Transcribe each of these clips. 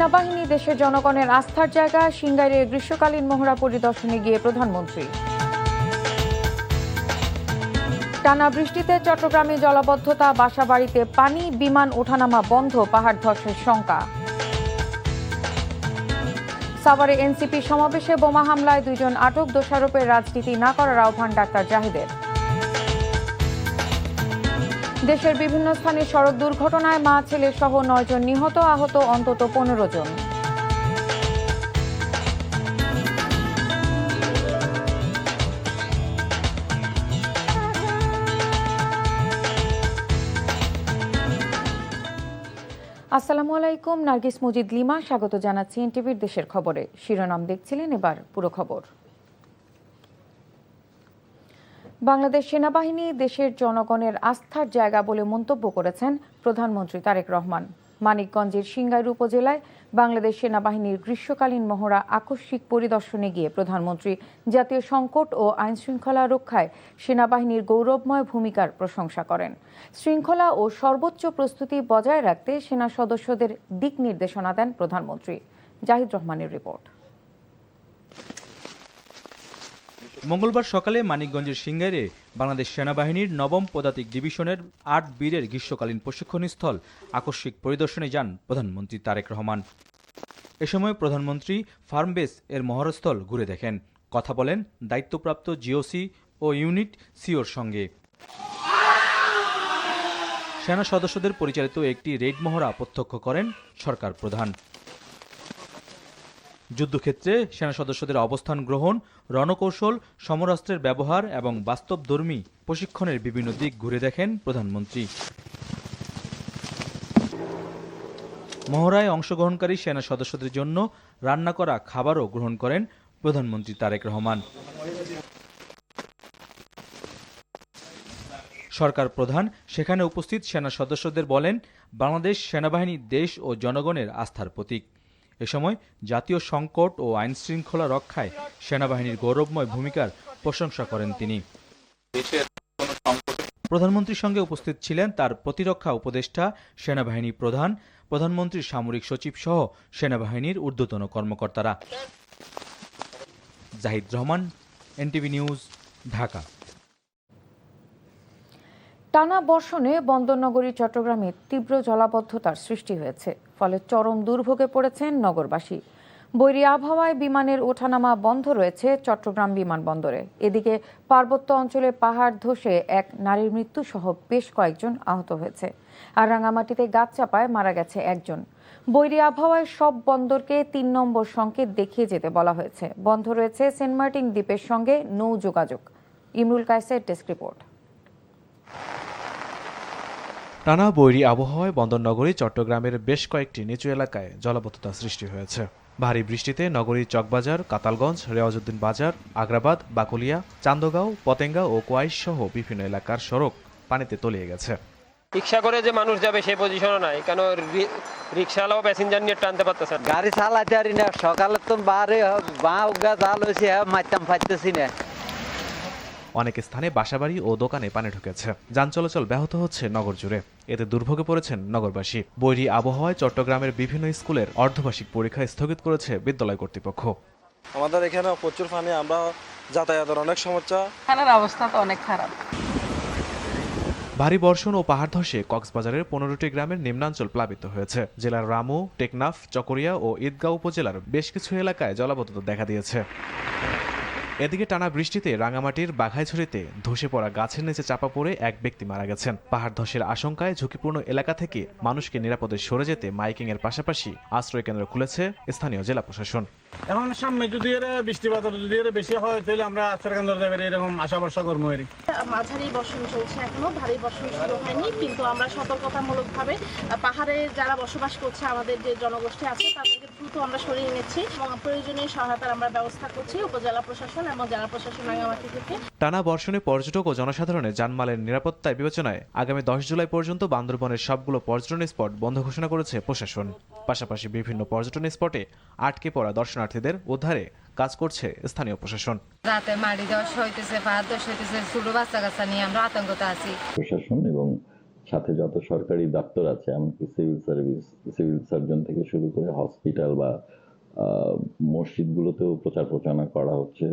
সেনাবাহিনী দেশের জনগণের আস্থার জায়গা, সিংগাইরে গ্রীষ্মকালীন মহড়া পরিদর্শনে গিয়ে প্রধানমন্ত্রী। টানা বৃষ্টিতে চট্টগ্রামে জলাবদ্ধতা, বাসাবাড়িতে পানি, বিমান ওঠানামা বন্ধ, পাহাড় ধসের শঙ্কা। সাভারে এনসিপি সমাবেশে বোমা হামলায় 2 জন আটক, দোষারোপের রাজনীতি না করার আহ্বান ডাক্তার জাহিদের। দেশের বিভিন্ন স্থানে সড়ক দুর্ঘটনায় মা ছেলে সহ 9 জন নিহত, আহত অন্তত 15 জন। আসসালামু আলাইকুম, নার্গিস মজিদ লিমা স্বাগত জানাচ্ছি এনটিভির দেশের খবরে। শিরোনাম দেখছিলেন, এবার পুরো খবর। বাংলাদেশ সেনাবাহিনী দেশের জনগণের আস্থার জায়গা বলে মন্তব্য করেছেন প্রধানমন্ত্রী তারেক রহমান। মানিকগঞ্জের সিংগাইর উপজেলায় বাংলাদেশ সেনাবাহিনীর গ্রীষ্মকালীন মহড়া আকস্মিক পরিদর্শনে গিয়ে প্রধানমন্ত্রী জাতীয় সংকট ও আইন শৃঙ্খলা রক্ষায় সেনাবাহিনীর গৌরবময় ভূমিকার প্রশংসা করেন। শৃঙ্খলা ও সর্বোচ্চ প্রস্তুতি বজায় রাখতে সেনা সদস্যদের দিক নির্দেশনা দেন প্রধানমন্ত্রী। জাহিদ রহমানের রিপোর্ট। মঙ্গলবার সকালে মানিকগঞ্জের সিংগাইরে বাংলাদেশ সেনাবাহিনীর 9ম পদাতিক ডিভিশনের 8 বীরের গ্রীষ্মকালীন প্রশিক্ষণস্থল আকস্মিক পরিদর্শনে যান প্রধানমন্ত্রী তারেক রহমান। এ সময় প্রধানমন্ত্রী ফার্মবেস এর মহড়াস্থল ঘুরে দেখেন, কথা বলেন দায়িত্বপ্রাপ্ত জিওসি ও ইউনিট সিওর সঙ্গে। সেনা সদস্যদের পরিচালিত একটি রেড মহড়া প্রত্যক্ষ করেন সরকার প্রধান। যুদ্ধক্ষেত্রে সেনা সদস্যদের অবস্থান গ্রহণ, রণকৌশল, সমরাস্ত্রের ব্যবহার এবং বাস্তবধর্মী প্রশিক্ষণের বিভিন্ন দিক ঘুরে দেখেন প্রধানমন্ত্রী। মহড়ায় অংশগ্রহণকারী সেনা সদস্যদের জন্য রান্না করা খাবারও গ্রহণ করেন প্রধানমন্ত্রী তারেক রহমান। সরকার প্রধান সেখানে উপস্থিত সেনা সদস্যদের বলেন, বাংলাদেশ সেনাবাহিনী দেশ ও জনগণের আস্থার প্রতীক। এ সময় জাতীয় সংকট ও আইন শৃঙ্খলা রক্ষায় সেনাবাহিনীর গৌরবময় ভূমিকার প্রশংসা করেন তিনি। প্রধানমন্ত্রীর সঙ্গে উপস্থিত ছিলেন তার প্রতিরক্ষা উপদেষ্টা, সেনাবাহিনী প্রধান, প্রধানমন্ত্রীর সামরিক সচিব সহ সেনাবাহিনীর ঊর্ধ্বতন কর্মকর্তারা। Zahid Rahman, NTV news, Dhaka. টানা বর্ষণে বন্দরনগরী চট্টগ্রামে তীব্র জলাবদ্ধতার সৃষ্টি হয়েছে, ফলে চরম দুর্ভোগে পড়েছেন নগরবাসী। বৈরী আবহাওয়ায় বিমানের ওঠানামা বন্ধ রয়েছে চট্টগ্রাম বিমানবন্দরে। এদিকে পার্বত্য অঞ্চলে পাহাড় ধসে এক নারীর মৃত্যু সহ বেশ কয়েকজন আহত হয়েছে, আর রাঙামাটিতে গাছ চাপায় মারা গেছে একজন। বৈরী আবহাওয়ায় সব বন্দরকে 3 নম্বর সংকেত দেখিয়ে যেতে বলা হয়েছে। বন্ধ রয়েছে সেন্ট মার্টিন দ্বীপের সঙ্গে নৌ যোগাযোগ। ইমরুল কায়েসের ডেস্ক রিপোর্ট। টানা বৈরী আবহাওয়ায় বন্দরনগরী চট্টগ্রামের বেশ কয়েকটি নিচু এলাকায় জলাবদ্ধতা সৃষ্টি হয়েছে। ভারী বৃষ্টিতে নগরীর চকবাজার, কাতালগঞ্জ, রেওয়াজউদ্দিন বাজার, আগ্রাবাদ, বাকুলিয়া, চান্দগাঁও, পতেঙ্গা ও কোয়াইশ সহ বিভিন্ন এলাকার সড়ক পানিতে তলিয়ে গেছে। রিক্সা করে যে মানুষ যাবে সেই পজিশনও নাই, কেন রিক্সাওয়ালাও প্যাসেঞ্জার নিয়ে টানতে পারতেছে না। গাড়ি চালাতে পারি না, সকালে তো বারে জাল হয়েছে, মারতাম ফাইতেছি না। অনেক স্থানে বাসাবাড়ি ও দোকানে পানি ঢুকেছে, যান চলাচল ব্যাহত হচ্ছে নগর জুড়ে। এতে দুর্ভোগে পড়েছেন নগরবাসী। বৈরী আবহাওয়ায় চট্টগ্রামের বিভিন্ন স্কুলের অর্ধবার্ষিক পরীক্ষা স্থগিত করেছে বিদ্যালয় কর্তৃপক্ষ। আমাদের এখানে প্রচুর পানি, আমরা যাতায়াতের অনেক সমস্যা। এখানের অবস্থা তো অনেক খারাপ। ভারী বর্ষণ ও পাহাড় ধসে কক্সবাজারের 15টি গ্রামের নিম্নাঞ্চল প্লাবিত হয়েছে। জেলার রামু, টেকনাফ, চকরিয়া ও ঈদগাঁও উপজেলার বেশ কিছু এলাকায় জলাবদ্ধতা দেখা দিয়েছে। এদিকে টানা বৃষ্টিতে রাঙামাটির বাঘাইছড়িতে ধসে পড়া গাছের নিচে চাপা পড়ে এক ব্যক্তি মারা গেছেন। পাহাড় ধসের আশঙ্কায় ঝুঁকিপূর্ণ এলাকা থেকে মানুষকে নিরাপদে সরে যেতে মাইকিং এর পাশাপাশি আশ্রয় কেন্দ্র খুলেছে স্থানীয় জেলা প্রশাসন। এখন সামনে যদি বৃষ্টিপাত যদি বেশি হয় তাহলে আমরা আশ্রয় কেন্দ্র যাবে এরকম আশা ভরসা করবো। মাঝারি বর্ষণ চলছে, এখনো ভারী বর্ষণ শুরু হয়নি, কিন্তু আমরা সতর্কতামূলকভাবে পাহাড়ে যারা বসবাস করছে, আমাদের যে জনগোষ্ঠী আছে, তাদেরকে দ্রুত আমরা সরিয়ে নিচ্ছি এবং প্রয়োজনীয় সহায়তার আমরা ব্যবস্থা করছি উপজেলা প্রশাসন এবং জেলা প্রশাসন রাঙামাটি থেকে। টানা বর্ষণে পর্যটক ও জনসাধারণের জানমালের নিরাপত্তায় বিবেচনায় আগামী 10 জুলাই পর্যন্ত বান্দরবনের সবগুলো পর্যটন স্পট বন্ধ ঘোষণা করেছে প্রশাসন। পাশাপাশি বিভিন্ন পর্যটন স্পটে আটকে পড়া দর্শনার্থীদের উদ্ধারে কাজ করছে স্থানীয় প্রশাসন। রাতে মাটি ধস হইতেছে, পাহাড় ধস হইতেছে, ছোট বাচ্চা কাচ্চা নিয়ে আমরা আতঙ্কতে আছি। প্রশাসন এবং সাথে যত সরকারি দপ্তর আছে, এমনকি সিভিল সার্ভিস, সিভিল সার্জন থেকে শুরু করে হসপিটাল বা মসজিদগুলোতেও প্রচার প্রচারণা করা হচ্ছে।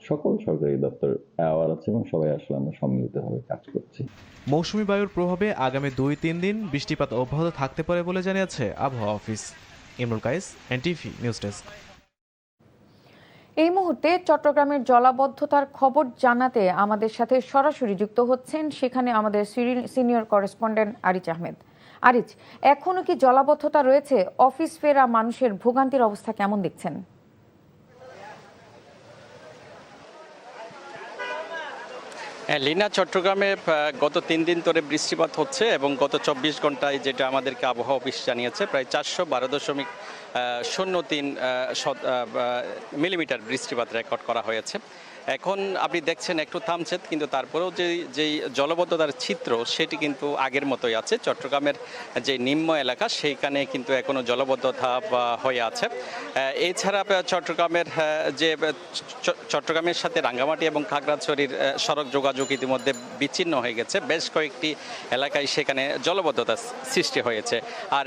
সকল সরকারি দপ্তর অ্যাওয়ার আছে এবং সবাই আসলে আমরা সম্মিলিতভাবে কাজ করছি। মৌসুমী বায়ুর প্রভাবে আগামী 2-3 দিন বৃষ্টিপাত অব্যাহত থাকতে পারে বলে জানিয়েছে আবহাওয়া অফিস। Imrul Kayes, NTV news desk. এই মুহূর্তে চট্টগ্রামের জলাবদ্ধতার খবর জানাতে আমাদের সাথে সরাসরি যুক্ত হচ্ছেন সেখানে আমাদের সিনিয়র করেসপন্ডেন্ট আরিজ আহমেদ। আরিজ, এখনো কি জলাবদ্ধতা রয়েছে? অফিস ফেরা মানুষের ভোগান্তির অবস্থা কেমন দেখছেন? লিনা, চট্টগ্রামে গত 3 দিন ধরে বৃষ্টিপাত হচ্ছে এবং গত 24 ঘন্টায় যেটা আমাদেরকে আবহাওয়া অফিস জানিয়েছে প্রায় 412.03 মিলিমিটার বৃষ্টিপাত রেকর্ড করা হয়েছে। এখন আপনি দেখছেন একটু থামছে, কিন্তু তারপরেও যেই জলবদ্ধতার চিত্র সেটি কিন্তু আগের মতোই আছে। চট্টগ্রামের যে নিম্ন এলাকা সেইখানে কিন্তু এখনো জলবদ্ধতা হয়ে আছে। এছাড়া চট্টগ্রামের সাথে রাঙ্গামাটি এবং খাগড়াছড়ির সড়ক যোগাযোগ ইতিমধ্যে বিচ্ছিন্ন হয়ে গেছে। বেশ কয়েকটি এলাকায় সেখানে জলবদ্ধতা সৃষ্টি হয়েছে। আর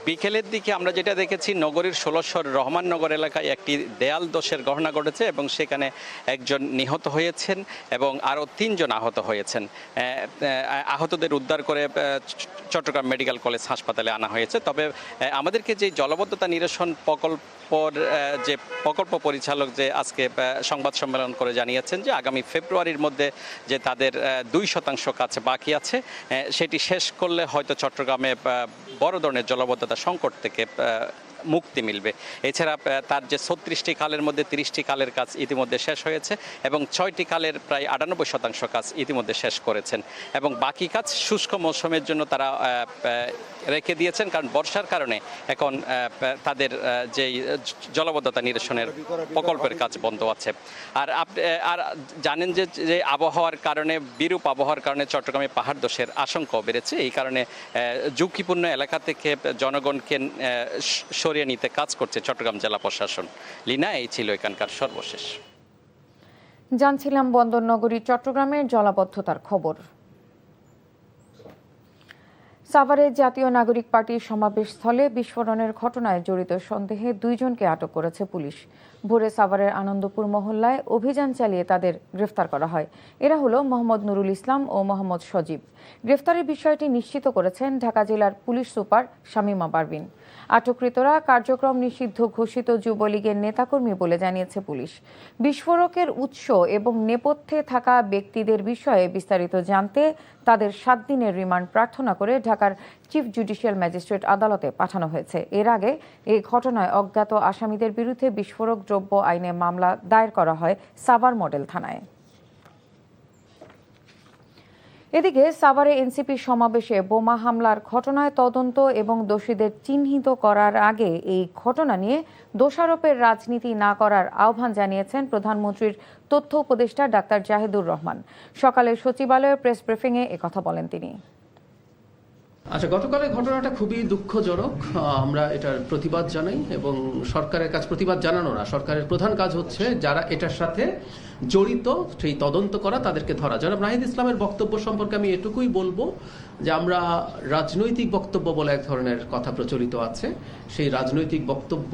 বিকেলের দিকে আমরা যেটা দেখেছি, নগরীর 1600 রহমাননগর এলাকায় একটি দেয়াল ধসের ঘটনা ঘটেছে এবং সেখানে একজন নিহত হয়েছেন এবং আরও 3 জন আহত হয়েছেন। আহতদের উদ্ধার করে চট্টগ্রাম মেডিকেল কলেজ হাসপাতালে আনা হয়েছে। তবে আমাদেরকে যে জলবদ্ধতা নিরসন যে প্রকল্প পরিচালক যে আজকে সংবাদ সম্মেলন করে জানিয়েছেন যে আগামী ফেব্রুয়ারির মধ্যে যে তাদের 2% কাজ বাকি আছে, সেটি শেষ করলে হয়তো চট্টগ্রামে বড় ধরনের জলবদ্ধতা সংকট থেকে মুক্তি মিলবে। এছাড়া তার যে 36টি খালের মধ্যে 30টি খালের কাজ ইতিমধ্যে শেষ হয়েছে এবং 6টি খালের প্রায় 98% কাজ ইতিমধ্যে শেষ করেছেন এবং বাকি কাজ শুষ্ক মৌসুমের জন্য তারা রেখে দিয়েছেন, কারণ বর্ষার কারণে এখন তাদের যেই জলবদ্ধতা নিরসনের প্রকল্পের কাজ বন্ধ আছে। আর জানেন যে আবহাওয়ার কারণে, বিরূপ আবহাওয়ার কারণে চট্টগ্রামে পাহাড় ধসের আশঙ্কাও বেড়েছে। এই কারণে ঝুঁকিপূর্ণ এলাকা থেকে জনগণকে সরিয়ে নিতে কাজ করছে চট্টগ্রাম জেলা প্রশাসন। লিনা, এই ছিল এখানকার সর্বশেষ। জানছিলাম বন্দরনগরী চট্টগ্রামের জলাবদ্ধতার খবর। সাভারে জাতীয় নাগরিক পার্টির সমাবেশস্থলে বিস্ফোরণের ঘটনায় জড়িত সন্দেহে 2 জনকে আটক করেছে পুলিশ। ভোরে সাভারের আনন্দপুর মহল্লায় অভিযান চালিয়ে তাদের গ্রেফতার করা হয়। এরা হলো মোহাম্মদ নুরুল ইসলাম ও মোহাম্মদ সজীব। গ্রেফতারের বিষয়টি নিশ্চিত করেছেন ঢাকা জেলার পুলিশ সুপার শামীমা পারভিন। আটককৃতরা কার্যক্রম নিষিদ্ধ ঘোষিত যুবলীগের নেতাকর্মী বলে জানিয়েছে পুলিশ। বিস্ফোরকের উৎস এবং নেপথ্যে থাকা ব্যক্তিদের বিষয়ে বিস্তারিত জানতে তাদের 7 দিনের রিমান্ড প্রার্থনা করে ঢাকার চিফ জুডিশিয়াল ম্যাজিস্ট্রেট আদালতে পাঠানো হয়েছে। এর আগে এই ঘটনায় অজ্ঞাত আসামিদের বিরুদ্ধে বিস্ফোরক দ্রব্য আইনে মামলা দায়ের করা হয় সাভার মডেল থানায়। এদিকে সাভারে এনসিপি সমাবেশে বোমা হামলার ঘটনায় তদন্ত এবং দোষীদের চিহ্নিত করার আগে এই ঘটনা নিয়ে দোষারোপের রাজনীতি না করার আহ্বান জানিয়েছেন প্রধানমন্ত্রীর তথ্য উপদেষ্টা ডাক্তার জাহিদুর রহমান। সকালে সচিবালয়ের প্রেস ব্রিফিংয়ে একথা বলেন তিনি। আচ্ছা, গতকালের ঘটনাটা খুবই দুঃখজনক। আমরা এটার প্রতিবাদ জানাই এবং সরকারের কাছে প্রতিবাদ জানানো না, সরকারের প্রধান কাজ হচ্ছে যারা এটার সাথে জড়িত সেই তদন্ত করা, তাদেরকে ধরা। জনাব নাহিদ ইসলামের বক্তব্য সম্পর্কে আমি এটুকুই বলবো যে আমরা রাজনৈতিক বক্তব্য বলে এক ধরনের কথা প্রচলিত আছে, সেই রাজনৈতিক বক্তব্য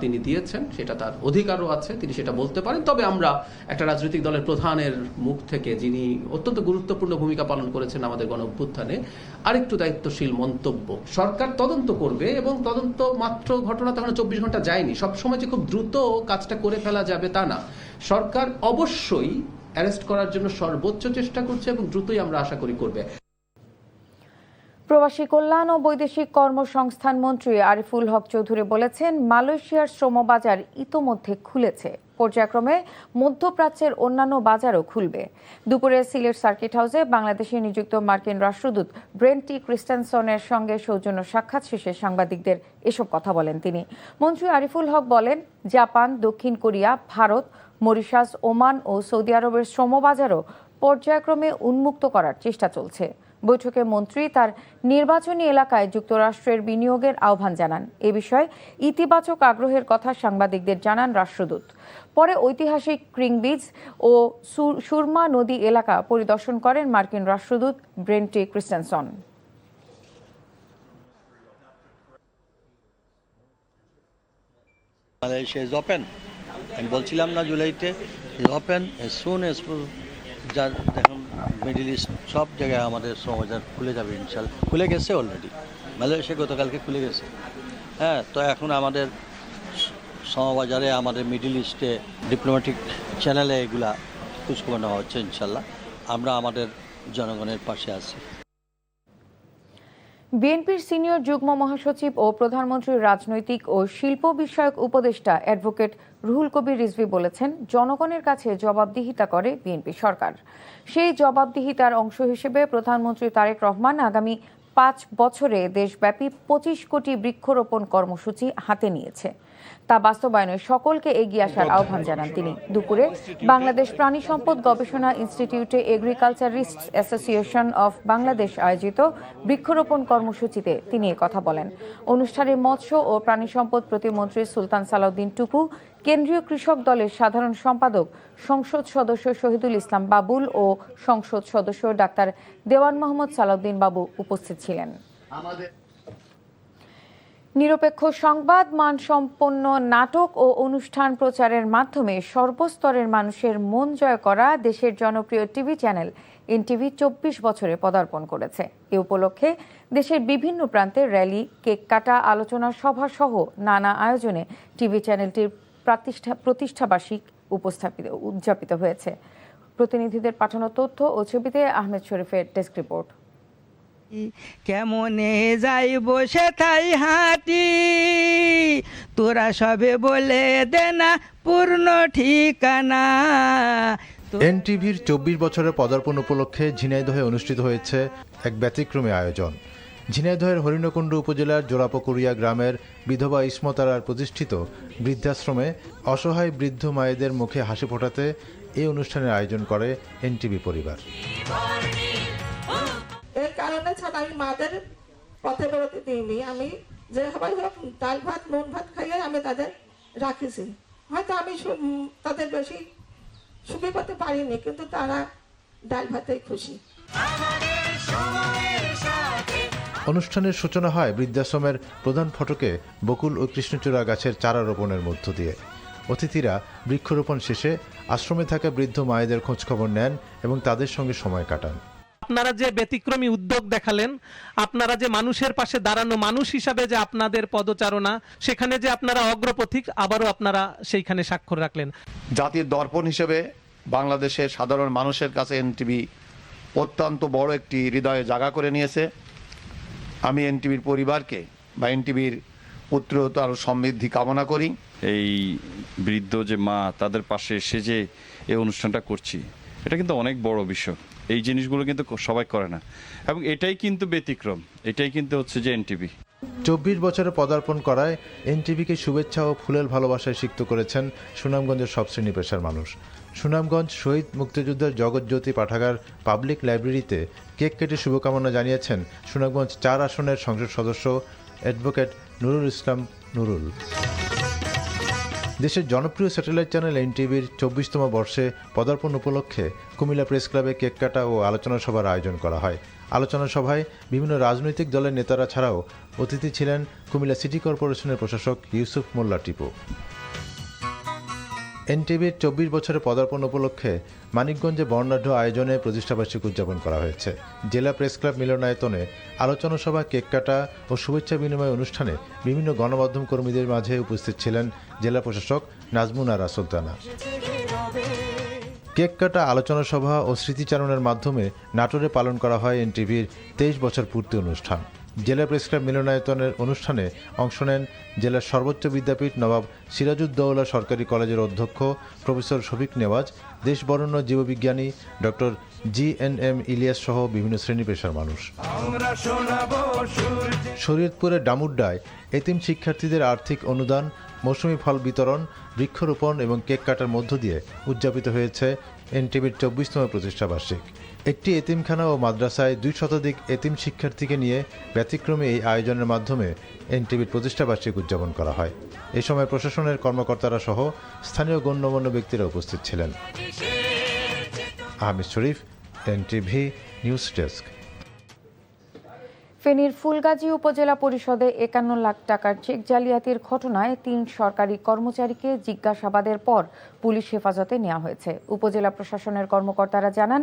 তিনি দিয়েছেন, সেটা তার অধিকারও আছে, তিনি সেটা বলতে পারেন। তবে আমরা একটা রাজনৈতিক দলের প্রধানের মুখ থেকে, যিনি অত্যন্ত গুরুত্বপূর্ণ ভূমিকা পালন করেছেন আমাদের গণ অভ্যুত্থানে, আরেকটু দায়িত্বশীল মন্তব্য। সরকার তদন্ত করবে এবং তদন্ত মাত্র ঘটনা তখন 24 ঘন্টা যায়নি, সবসময় যে খুব দ্রুত কাজটা করে ফেলা যাবে তা না। সরকার অবশ্যই অ্যারেস্ট করার জন্য সর্বোচ্চ চেষ্টা করছে এবং দ্রুতই আমরা আশা করি করবে। প্রবাসী কল্যাণ ও বৈদেশিক কর্মসংস্থান মন্ত্রী আরিফুল হক চৌধুরী বলেছেন, মালয়েশিয়ার শ্রমবাজার ইতোমধ্যে খুলেছে, পর্যায়ক্রমে মধ্যপ্রাচ্যের অন্যান্য বাজারও খুলবে। দুপুরে সিলেট সার্কিট হাউসে বাংলাদেশে নিযুক্ত মার্কিন রাষ্ট্রদূত ব্রেন্ট টি ক্রিস্টেনসনের সঙ্গে সৌজন্য সাক্ষাৎ শেষে সাংবাদিকদের এসব কথা বলেন তিনি। মন্ত্রী আরিফুল হক বলেন, জাপান, দক্ষিণ কোরিয়া, ভারত, মরিশাস, ওমান ও সৌদি আরবের শ্রমবাজারও পর্যায়ক্রমে উন্মুক্ত করার চেষ্টা চলছে। বৈঠকে মন্ত্রী তার নির্বাচনী এলাকায় যুক্তরাষ্ট্রের বিনিয়োগের আহ্বান জানান। এ বিষয়ে ইতিবাচক আগ্রহের কথা সাংবাদিকদের জানান রাষ্ট্রদূত। পরে ঐতিহাসিক ক্রিংবিজ ও সুরমা নদী এলাকা পরিদর্শন করেন মার্কিন রাষ্ট্রদূত ব্রেন্টি ক্রিস্টেনসন। Malaysia is open. আমি বলছিলাম না জুলাইতে ওপেন as soon as যা দেখুন মিডল ইস্ট সব জায়গায় আমাদের শ্রমবাজার খুলে যাবে ইনশাল্লাহ। খুলে গেছে অলরেডি, মালয়েশিয়া গতকালকে খুলে গেছে। হ্যাঁ, তো এখন আমাদের শ্রমবাজারে আমাদের মিডল ইস্টে ডিপ্লোম্যাটিক চ্যানেলে এগুলা খোঁজখবর নেওয়া হচ্ছে ইনশাল্লাহ। আমরা আমাদের জনগণের পাশে আছি। বিএনপির সিনিয়র যুগ্ম মহাসচিব ও প্রধানমন্ত্রীর রাজনৈতিক ও শিল্প বিষয়ক উপদেষ্টা অ্যাডভোকেট রুহুল কবির রিজভী বলেছেন, জনগণের কাছে জবাবদিহিতা করে বিএনপি সরকার। সেই জবাবদিহিতার অংশ হিসেবে প্রধানমন্ত্রী তারেক রহমান আগামী 5 বছরে দেশব্যাপী 25 কোটি বৃক্ষরোপণ কর্মসূচি হাতে নিয়েছে। তা বাস্তবায়নে সকলকে এগিয়ে আসার আহ্বান জানান তিনি। দুপুরে বাংলাদেশ প্রাণী সম্পদ গবেষণা ইনস্টিটিউটে এগ্রিকালচারিস্টস অ্যাসোসিয়েশন অফ বাংলাদেশ আয়োজিত বৃক্ষরোপণ কর্মসূচিতে তিনি কথা বলেন। অনুষ্ঠানে মৎস্য ও প্রাণী সম্পদ প্রতিমন্ত্রী সুলতান সালাউদ্দিন টুকু, কেন্দ্রীয় কৃষক দলের সাধারণ সম্পাদক সংসদ সদস্য শহীদুল ইসলাম বাবুল ও সংসদ সদস্য ডাক্তার দেওয়ান মোহাম্মদ সালাউদ্দিন বাবু উপস্থিত ছিলেন। নিরপেক্ষ সংবাদ, মানসম্পন্ন নাটক ও অনুষ্ঠান প্রচারের মাধ্যমে সর্বস্তরের মানুষের মন জয় করা দেশের জনপ্রিয় টিভি চ্যানেল এনটিভি 24 বছরে পদার্পণ করেছে। এ উপলক্ষে দেশের বিভিন্ন প্রান্তে র্যালি, কেক কাটা, আলোচনা সভা সহ নানা আয়োজনে টিভি চ্যানেলটির প্রতিষ্ঠাবার্ষিক উদযাপিত হয়েছে। প্রতিনিধিদের পাঠানো তথ্য ও ছবিতে আহমেদ শরীফের ডেস্ক রিপোর্ট। কেমনে যাইব সেথাই হাঁটি, তোরা সবে বলে দে না পূর্ণ ঠিকানা। এনটিভির 24 বছরের পদার্পণ উপলক্ষে ঝিনাইদহে অনুষ্ঠিত হয়েছে এক ব্যতিক্রমী আয়োজন। ঝিনাইদহের হরিণকুণ্ড উপজেলার জোড়াপুকুরিয়া গ্রামের বিধবা ইসমতারার প্রতিষ্ঠিত বৃদ্ধাশ্রমে অসহায় বৃদ্ধ মায়েদের মুখে হাসি ফোটাতে এই অনুষ্ঠানের আয়োজন করে এনটিভি পরিবার। এর কারণে ছাড়া আমি মাদের পথে বেরোতে দিইনি। আমি যে সবাই হোক ডাল ভাত নুন ভাত খাইয়ে আমি তাদের রাখিছি। হয়তো আমি তাদের বেশি সুখী করতে পারিনি, কিন্তু তারা ডাল ভাতেই খুশি। অনুষ্ঠানের সূচনা হয় বৃদ্ধাশ্রমের প্রধান ফটকে বকুল ও কৃষ্ণচূড়া গাছের চারা রোপণের মধ্য দিয়ে। অতিথিরা বৃক্ষরোপণ শেষে আশ্রমে থাকা বৃদ্ধ মায়েদের খোঁজখবর নেন এবং তাদের সঙ্গে সময় কাটান। আপনারা যে ব্যতিক্রমী উদ্যোগ দেখালেন, আপনারা যে মানুষের পাশে দাঁড়ানো মানুষ হিসাবে যে আপনাদের পদচারণা, সেখানে যে আপনারা অগ্রপথিক, আবারও আপনারা সেইখানে স্বাক্ষর রাখলেন। জাতির দর্পণ হিসেবে বাংলাদেশের সাধারণ মানুষের কাছে এনটিভি অত্যন্ত বড় একটি হৃদয়ে জায়গা করে নিয়েছে। আমি এনটিভির পরিবারকে বা এনটিভির উত্তরোত্তর আরও সমৃদ্ধি কামনা করি। এই বৃদ্ধ যে মা, তাদের পাশে এসে যে এই অনুষ্ঠানটা করছি, এটা কিন্তু অনেক বড় বিষয়। এই জিনিসগুলো কিন্তু সবাই করে না, এবং এটাই কিন্তু ব্যতিক্রম। এটাই কিন্তু হচ্ছে যে এনটিভি 24 বছরে পদার্পণ করায় এনটিভিকে শুভেচ্ছা ও ফুলের ভালোবাসায় সিক্ত করেছেন সুনামগঞ্জের সব শ্রেণী পেশার মানুষ। সুনামগঞ্জ শহীদ মুক্তিযোদ্ধার জগৎজ্যোতি পাঠাগার পাবলিক লাইব্রেরিতে কেক কেটে শুভকামনা জানিয়েছেন সুনামগঞ্জ 4 আসনের সংসদ সদস্য অ্যাডভোকেট নুরুল ইসলাম নুরুল। দেশের জনপ্রিয় স্যাটেলাইট চ্যানেল এনটিভির 24তম বর্ষে পদার্পণ উপলক্ষে কুমিল্লা প্রেস ক্লাবে কেক কাটা ও আলোচনা সভার আয়োজন করা হয়। আলোচনা সভায় বিভিন্ন রাজনৈতিক দলের নেতারা ছাড়াও অতিথি ছিলেন কুমিল্লা সিটি কর্পোরেশনের প্রশাসক ইউসুফ মোল্লা টিপু। এনটিভির 24 বছরের পদার্পণ উপলক্ষে মানিকগঞ্জে বর্ণাঢ্য আয়োজনে প্রতিষ্ঠাবার্ষিকী উদযাপন করা হয়েছে। জেলা প্রেস ক্লাব মিলনায়তনে আলোচনা সভা, কেক কাটা ও শুভেচ্ছা বিনিময় অনুষ্ঠানে বিভিন্ন গণমাধ্যম কর্মীদের মাঝে উপস্থিত ছিলেন জেলা প্রশাসক নাজমুন আরা সুলতানা। কেক কাটা, আলোচনা সভা ও স্মৃতিচারণের মাধ্যমে নাটোরে পালন করা হয় এনটিভির 23 বছর পূর্তি অনুষ্ঠান। জেলা প্রেস ক্লাব মিলনায়তনের অনুষ্ঠানে অংশ নেন জেলার সর্বোচ্চ বিদ্যাপীঠ নবাব সিরাজউদ্দৌলা সরকারি কলেজের অধ্যক্ষ প্রফেসর শফিক নেওয়াজ, দেশবরেণ্য জীববিজ্ঞানী ডক্টর GNM ইলিয়াস সহ বিভিন্ন শ্রেণী পেশার মানুষ। শরীয়তপুরের ডামুড্ডায় এতিম শিক্ষার্থীদের আর্থিক অনুদান, মৌসুমি ফল বিতরণ, বৃক্ষরোপণ এবং কেক কাটার মধ্য দিয়ে উদযাপিত হয়েছে এনটিভির 24তম প্রতিষ্ঠাবার্ষিক। একটি এতিমখানা ও মাদ্রাসায় 2 শতাধিক এতিম শিক্ষার্থীকে নিয়ে ব্যতিক্রমী এই আয়োজনের মাধ্যমে এনটিভির প্রতিষ্ঠাবার্ষিক উদযাপন করা হয়। এই সময় প্রশাসনের কর্মকর্তারা সহ স্থানীয় গণ্যমান্য ব্যক্তিরা উপস্থিত ছিলেন। আহমেদ শরীফ, এনটিভি নিউজ ডেস্ক। ফেনীর ফুলগাজী উপজেলা পরিষদে 51 লাখ টাকার চেক জালিয়াতির ঘটনায় 3 সরকারি কর্মচারীকে জিজ্ঞাসাবাদের পর পুলিশ হেফাজতে নেওয়া হয়েছে। উপজেলা প্রশাসনের কর্মকর্তারা জানান,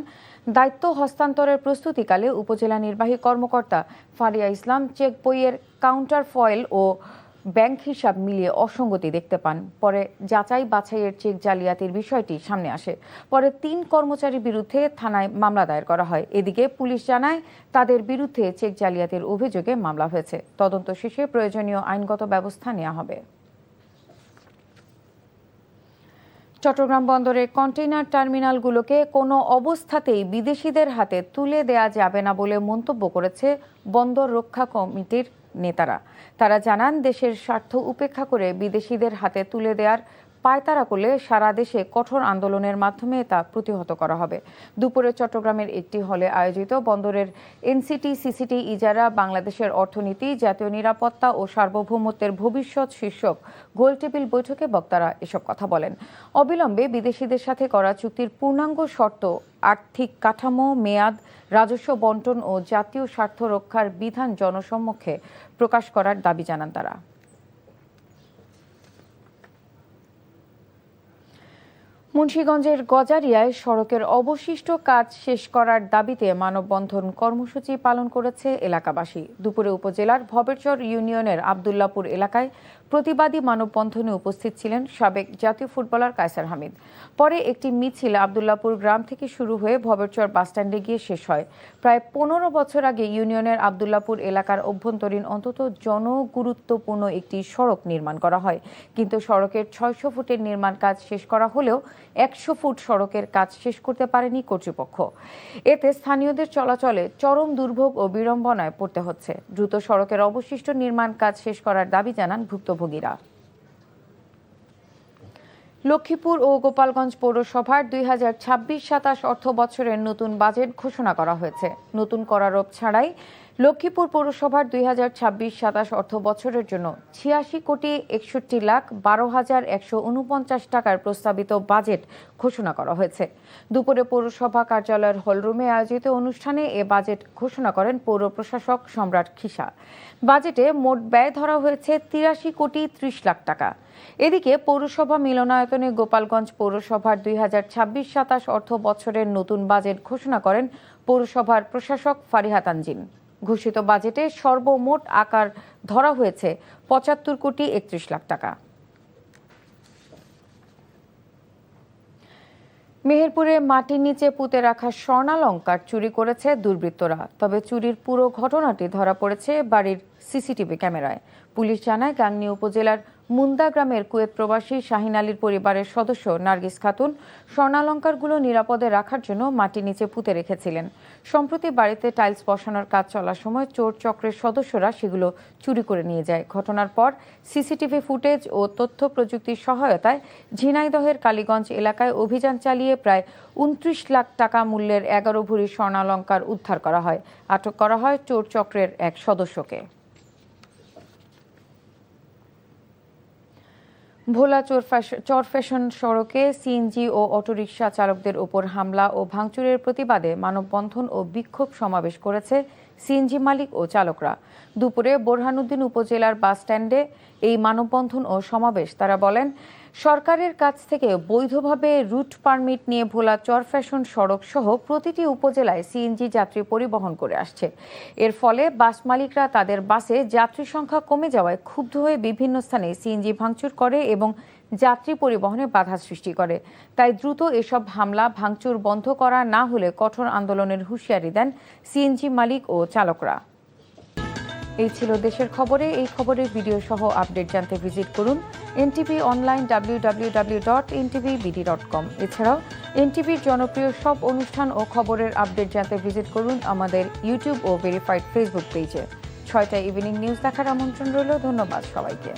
দায়িত্ব হস্তান্তরের প্রস্তুতিকালে উপজেলা নির্বাহী কর্মকর্তা ফারিয়া ইসলাম চেক বইয়ের কাউন্টার ফয়েল ও ব্যাংক হিসাব মিলিয়ে অসঙ্গতি দেখতে পান। পরে যাচাই বাছাইয়ের চেক জালিয়াতির বিষয়টি সামনে আসে। পরে 3 কর্মচারীর বিরুদ্ধে থানায় মামলা দায়ের করা হয়। এদিকে পুলিশ জানায়, তাদের বিরুদ্ধে চেক জালিয়াতির অভিযোগে মামলা হয়েছে। তদন্ত শেষে প্রয়োজনীয় আইনগত ব্যবস্থা নেওয়া হবে। চট্টগ্রাম বন্দরের কন্টেইনার টার্মিনালগুলোকে কোনো অবস্থাতেই বিদেশিদের হাতে তুলে দেয়া যাবে না বলে মন্তব্য করেছে বন্দর রক্ষা কমিটির নেতারা। তারা জানান, দেশের স্বার্থ উপেক্ষা করে বিদেশিদের হাতে তুলে দেওয়ার পায়তারা করলে সারা দেশে কঠোর আন্দোলনের মাধ্যমে তা প্রতিহত করা হবে। দুপুরে চট্টগ্রামের একটি হলে আয়োজিত বন্দরের এনসিটি সিসিটি ইজারা বাংলাদেশের অর্থনীতি, জাতীয় নিরাপত্তা ও সার্বভৌমত্বের ভবিষ্যৎ শীর্ষক গোলটেবিল বৈঠকে বক্তারা এসব কথা বলেন। অবিলম্বে বিদেশিদের সাথে করা চুক্তির পূর্ণাঙ্গ শর্ত, আর্থিক কাঠামো, মেয়াদ, রাজস্ব বন্টন ও জাতীয় স্বার্থ রক্ষার বিধান জনসম্মুখে প্রকাশ করার দাবি জানান তারা। মুন্সিগঞ্জের গজারিয়ায় সড়কের অবশিষ্ট কাজ শেষ করার দাবিতে মানববন্ধন কর্মসূচি পালন করেছে এলাকাবাসী। দুপুরে উপজেলার ভবেরচর ইউনিয়নের আবদুল্লাপুর এলাকায় প্রতিবাদী মানববন্ধনে উপস্থিত ছিলেন সাবেক জাতীয় ফুটবলার কায়সার হামিদ। পরে একটি মিছিল আবদুল্লাপুর গ্রাম থেকে শুরু হয়ে ভবেরচর বাসস্ট্যান্ডে গিয়ে শেষ হয়। প্রায় 15 বছর আগে ইউনিয়নের আবদুল্লাপুর এলাকার অভ্যন্তরীণ অন্তত জনগুরুত্বপূর্ণ একটি সড়ক নির্মাণ করা হয়, কিন্তু সড়কের 600 ফুটের নির্মাণ কাজ শেষ করা হলেও 100 ফুট সড়কের কাজ শেষ করতে পারেনি কর্তৃপক্ষ। এতে স্থানীয়দের চলাচলে চরম দুর্ভোগ ও বিড়ম্বনায় পড়তে হচ্ছে। দ্রুত সড়কের অবশিষ্ট নির্মাণ কাজ শেষ করার দাবি জানান ভুক্তভোগীরা। লক্ষ্মীপুর ও গোপালগঞ্জ পৌরসভার 2026-27 অর্থ বছরের নতুন বাজেট ঘোষণা করা হয়েছে। নতুন করারোপ ছাড়াই লক্ষ্মীপুর পৌরসভার 2026-27 অর্থ বছরের জন্য 86,61,12,149 টাকার প্রস্তাবিত বাজেট ঘোষণা করা হয়েছে। দুপুরে পৌরসভা কার্যালয়ের হলরুমে আয়োজিত অনুষ্ঠানে এ বাজেট ঘোষণা করেন পৌর প্রশাসক সম্রাট খিসা। বাজেটে মোট ব্যয় ধরা হয়েছে 83,30,00,000 টাকা। এদিকে পৌরসভা মিলনায়তনে গোপালগঞ্জ পৌরসভার 2026-27 অর্থ বছরের নতুন বাজেট ঘোষণা করেন পৌরসভার প্রশাসক ফারিহা তানজিন। ঘোষিত বাজেটে সর্বমোট আকার ধরা হয়েছে 75,31,00,000 টাকা। মেহেরপুরে মাটির নিচে পুঁতে রাখা স্বর্ণালংকার চুরি করেছে দুর্বৃত্তরা। তবে চুরির পুরো ঘটনাটি ধরা পড়েছে বাড়ির সিসিটিভি ক্যামেরায়। পুলিশ জানায়, গাংনী উপজেলার মুন্দা গ্রামের কুয়েত প্রবাসী শাহিন আলীর পরিবারের সদস্য নার্গিস খাতুন স্বর্ণালংকারগুলো নিরাপদে রাখার জন্য মাটির নিচে পুঁতে রেখেছিলেন। সম্প্রতি বাড়িতে টাইলস বসানোর কাজ চলার সময় চোর চক্রের সদস্যরা সেগুলো চুরি করে নিয়ে যায়। ঘটনার পর সিসিটিভি ফুটেজ ও তথ্য প্রযুক্তির সহায়তায় ঝিনাইদহের কালীগঞ্জ এলাকায় অভিযান চালিয়ে প্রায় 29 লাখ টাকা মূল্যের 11 ভরি স্বর্ণালংকার উদ্ধার করা হয়। আটক করা হয় চোর চক্রের এক সদস্যকে। ভোলা চরফ্যাশন সড়কে সিএনজি ও অটোরিকশা চালকদের ওপর হামলা ও ভাঙচুরের প্রতিবাদে মানববন্ধন ও বিক্ষোভ সমাবেশ করেছে সিএনজি মালিক ও চালকরা। দুপুরে বোরহানুদ্দিন উপজেলার বাসস্ট্যান্ডে এই মানববন্ধন ও সমাবেশ। তারা বলেন, সরকারের কাছ থেকে বৈধভাবে রুট পারমিট নিয়ে ভোলা চরফ্যাশন সড়ক সহ প্রতিটি উপজেলায় সিএনজি যাত্রী পরিবহন করে আসছে। এর ফলে বাস মালিকরা তাদের বাসে যাত্রী সংখ্যা কমে যাওয়ায় ক্ষুব্ধ হয়ে বিভিন্ন স্থানে সিএনজি ভাঙচুর করে এবং যাত্রী পরিবহনে বাধা সৃষ্টি করে। তাই দ্রুত এসব হামলা ভাঙচুর বন্ধ করা না হলে কঠোর আন্দোলনের হুঁশিয়ারি দেন সিএনজি মালিক ও চালকরা। এই ছিল দেশের খবরে। এই খবরের ভিডিও সহ আপডেট জানতে ভিজিট করুন এনটিভি অনলাইন www.ntvbd.com। এছাড়াও এনটিভির জনপ্রিয় সব অনুষ্ঠান ও খবরের আপডেট জানতে ভিজিট করুন আমাদের ইউটিউব ও ভেরিফাইড ফেসবুক পেজে। 6টায় ইভিনিং নিউজ দেখার আমন্ত্রণ রইল। ধন্যবাদ সবাইকে।